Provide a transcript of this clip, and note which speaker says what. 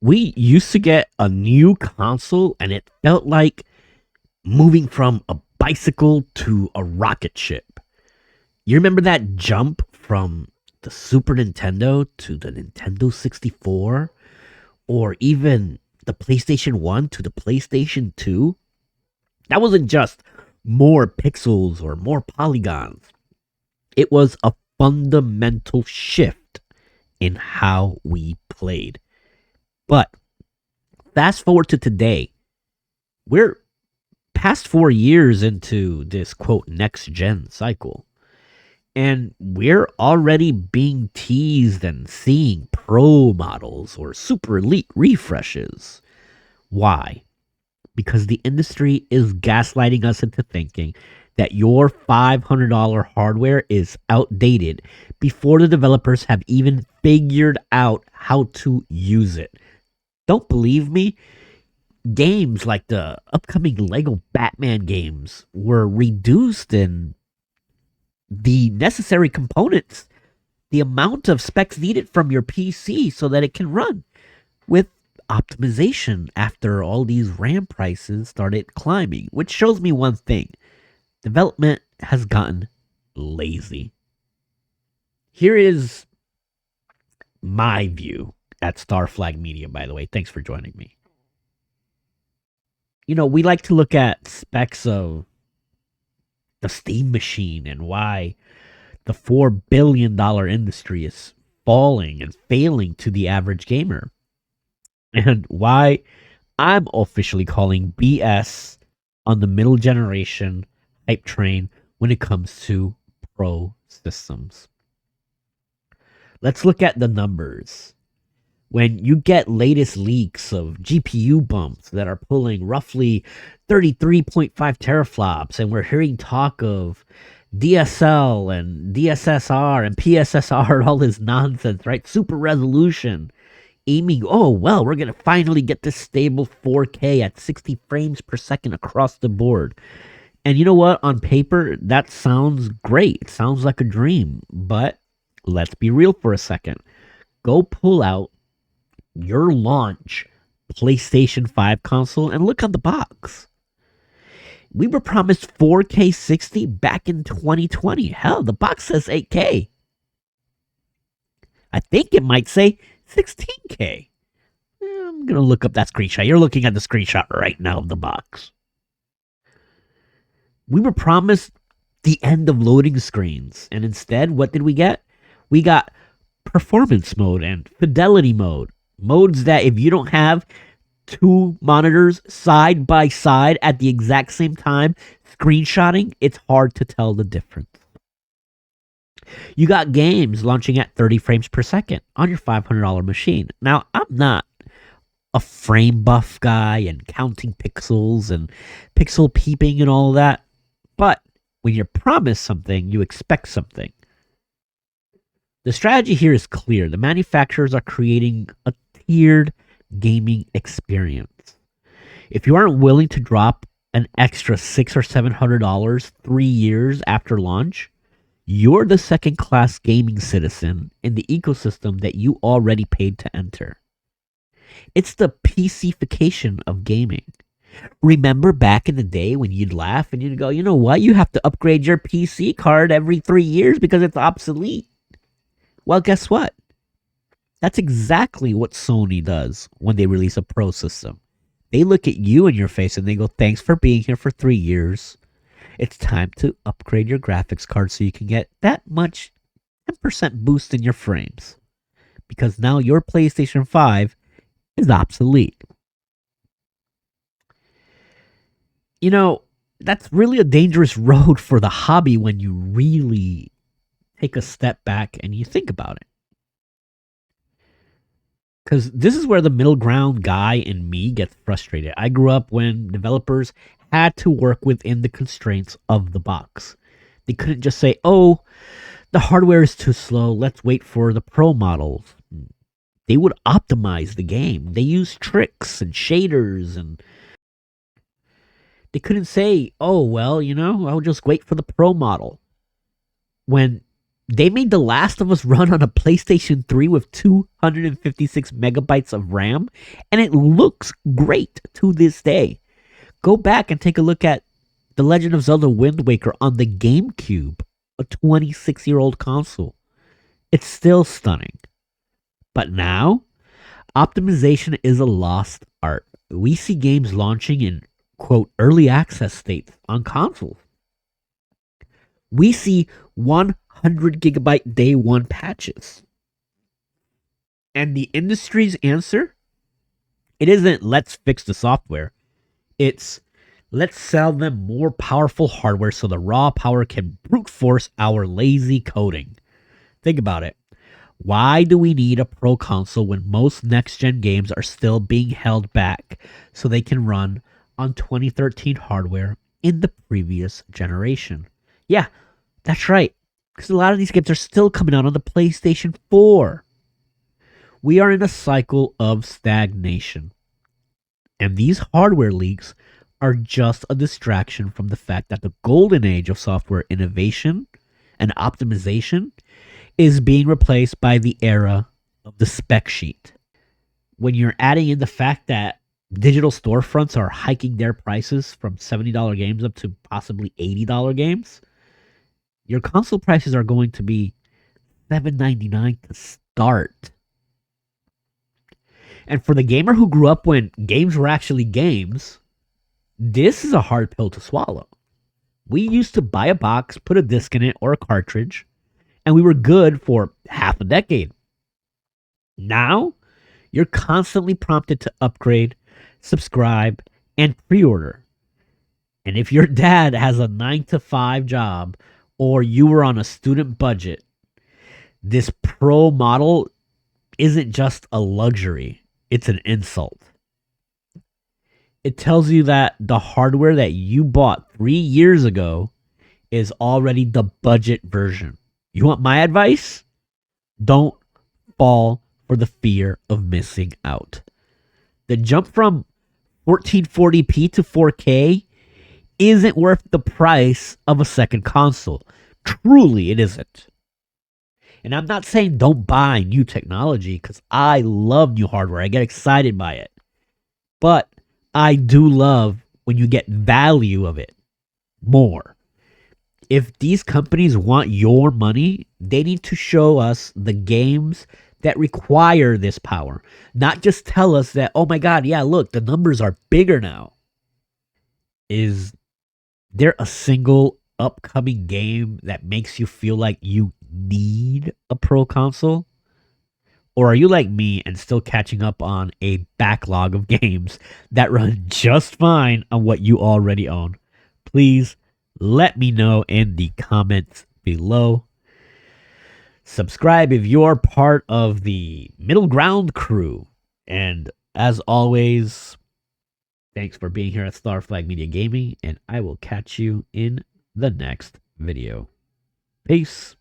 Speaker 1: We used to get a new console and it felt like moving from a bicycle to a rocket ship. You remember that jump from the Super Nintendo to the Nintendo 64 or even the PlayStation 1 to the PlayStation 2? That wasn't just more pixels or more polygons. It was a fundamental shift in how we played. But fast forward to today, we're past 4 years into this quote next gen cycle. And we're already being teased and seeing pro models or super elite refreshes. Why? Because the industry is gaslighting us into thinking that your $500 hardware is outdated before the developers have even figured out how to use it. Don't believe me? Games like the upcoming Lego Batman games were reduced in the necessary components, the amount of specs needed from your PC so that it can run with optimization after all these RAM prices started climbing, which shows me one thing: development has gotten lazy. Here is my view at Starflag Media, by the way. Thanks for joining me. We like to look at specs of the Steam machine and why the $4 billion industry is falling and failing to the average gamer, and why I'm officially calling BS on the middle generation hype train when it comes to pro systems. Let's look at the numbers. When you get latest leaks of GPU bumps that are pulling roughly 33.5 teraflops, and we're hearing talk of DSL and DSSR and PSSR and all this nonsense, right? Super resolution, aiming, oh, well, we're going to finally get this stable 4K at 60 frames per second across the board. And you know what? On paper, that sounds great. It sounds like a dream. But let's be real for a second. Go pull out your launch PlayStation 5 console and look on the box. We were promised 4K 60 back in 2020. Hell, the box says 8K. I think it might say 16K. I'm going to look up that screenshot. You're looking at the screenshot right now of the box. We were promised the end of loading screens, and instead, what did we get? We got performance mode and fidelity mode. Modes that if you don't have two monitors side by side at the exact same time screenshotting, it's hard to tell the difference. You got games launching at 30 frames per second on your $500 machine. Now, I'm not a frame buff guy and counting pixels and pixel peeping and all that, but when you're promised something, you expect something. The strategy here is clear. The manufacturers are creating a tiered gaming experience. If you aren't willing to drop an extra $600 or $700 3 years after launch, you're the second class gaming citizen in the ecosystem that you already paid to enter. It's the PCification of gaming. Remember back in the day when you'd laugh and you'd go, you know what? You have to upgrade your PC card every 3 years because it's obsolete. Well, guess what? That's exactly what Sony does when they release a pro system. They look at you in your face and they go, thanks for being here for 3 years. It's time to upgrade your graphics card so you can get that much 10% boost in your frames. Because now your PlayStation 5 is obsolete. That's really a dangerous road for the hobby when you really take a step back and you think about it. Because this is where the middle ground guy in me gets frustrated. I grew up when developers had to work within the constraints of the box. They couldn't just say, oh, the hardware is too slow, let's wait for the pro models. They would optimize the game. They used tricks and shaders, and they couldn't say, oh, well, I'll just wait for the pro model. When They made The Last of Us run on a PlayStation 3 with 256 megabytes of RAM, and it looks great to this day. Go back and take a look at The Legend of Zelda Wind Waker on the GameCube, a 26-year-old console. It's still stunning. But now, optimization is a lost art. We see games launching in, quote, early access states on consoles. We see 100 gigabyte day one patches. And the industry's answer? It isn't let's fix the software. It's let's sell them more powerful hardware so the raw power can brute force our lazy coding. Think about it. Why do we need a pro console when most next gen games are still being held back so they can run on 2013 hardware in the previous generation? Yeah, that's right. Because a lot of these games are still coming out on the PlayStation 4. We are in a cycle of stagnation. And these hardware leaks are just a distraction from the fact that the golden age of software innovation and optimization is being replaced by the era of the spec sheet. When you're adding in the fact that digital storefronts are hiking their prices from $70 games up to possibly $80 games, your console prices are going to be $7.99 to start. And for the gamer who grew up when games were actually games, this is a hard pill to swallow. We used to buy a box, put a disc in it or a cartridge, and we were good for half a decade. Now, you're constantly prompted to upgrade, subscribe, and pre-order. And if your dad has a 9 to 5 job or you were on a student budget, this pro model isn't just a luxury, it's an insult. It tells you that the hardware that you bought 3 years ago is already the budget version. You want my advice? Don't fall for the fear of missing out. The jump from 1440p to 4K isn't worth the price of a second console. Truly, it isn't. And I'm not saying don't buy new technology because I love new hardware. I get excited by it. But I do love when you get value of it more. If these companies want your money, they need to show us the games that require this power. Not just tell us that, oh my God, yeah, look, the numbers are bigger now. Is there a single upcoming game that makes you feel like you need a pro console? Or are you like me and still catching up on a backlog of games that run just fine on what you already own? Please let me know in the comments below. Subscribe if you're part of the middle ground crew. And as always, thanks for being here at Star Flag Media Gaming, and I will catch you in the next video. Peace.